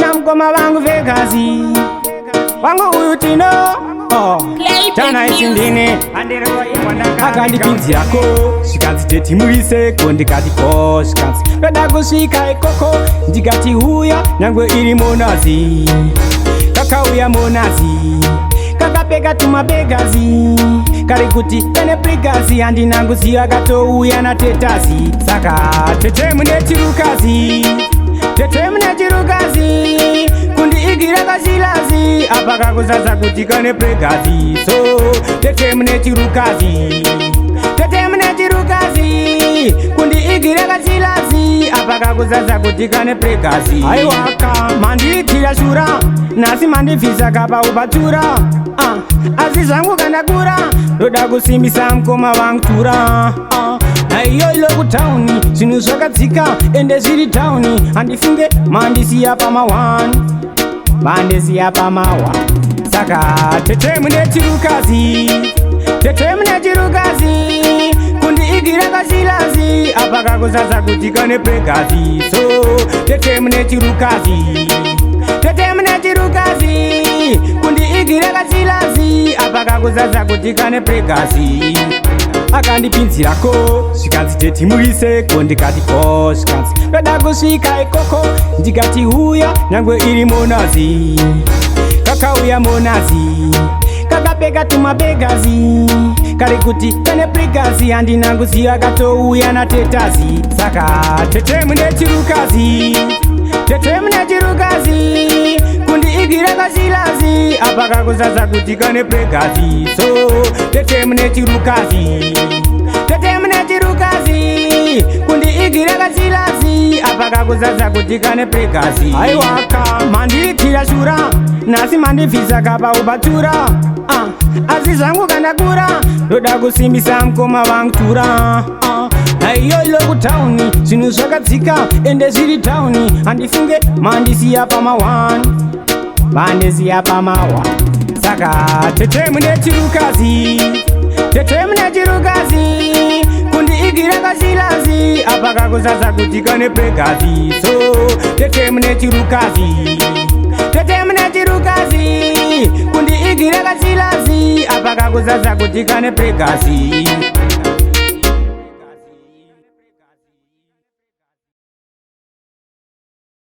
simisa mkoma wangu Vegazi wangu uyu tino Tana isindine akandipinzirako zvikanzi teti muise ko ndikati ko zvikanzi ndoda kusvika ikoko ndikati uya nyangwe iri monazi kakauya monazi kakapeka tumabegazi kari kuti kane pregazi handina kuziva katouya natetazi saka tete mune chirukazi tete mune chirukazi kundiigira kazilazi apa kakuzaza kuti kane pregazi so tete mune chirukazi tete mune chirukazi kundiigira kazilazi apa kakuzaza kuti kane pregazi aiwaka mandiitira shura nasi mandibvisa kapa ubatura asi zvangu kandakura ndoda kusimbisa mukoma wangu tura naiyo ilo kutauni zvinhu zvakadzika ende zviri tauni handifunge mandisiya pama1 mandisiya pama1 saka tete mune chirukazi tete mune chirukazi kundiigira kazilazi apa kakuzaza kuti kane pregazi so tete mune chirukazi tete mune chirukazi kundiigira kazilazi apa kakuzaza kuti kane pregazi akandipinzirako zvikanzi teti muise ko ndikati ko zvikanzi ndoda kusvika ikoko ndikati uya nyangwe iri monazi kakauya monazi kakapeka tumabegazi kari kuti kane pregazi handina kuziva katouya natetazi saka tete mune chirukazi tete mune chirukazi kundiigira kazilazi apa kakuzaza kuti kane pregazi so tete mune chirukazi tete mune chirukazi kundiigira kazilazi apa kakuzaza kuti kane pregazi aiwaka mandiitira shura nasi mandibvisa kapa ubatura asi zvangu kandakura ndoda kusimbisa mukoma wangu tura naiyo ilo kutauni zvinhu zvakadzika ende zviri tauni handifunge mandisiya pama1 mandisiya pama1 saka tete mune chirukazi tete mune chirukazi kundiigira kazilazi apa kakuzaza kuti kane pregazi so tete mune chirukazi tete mune chirukazi kundiigira kazilazi apa kakuzaza kuti kane pregazi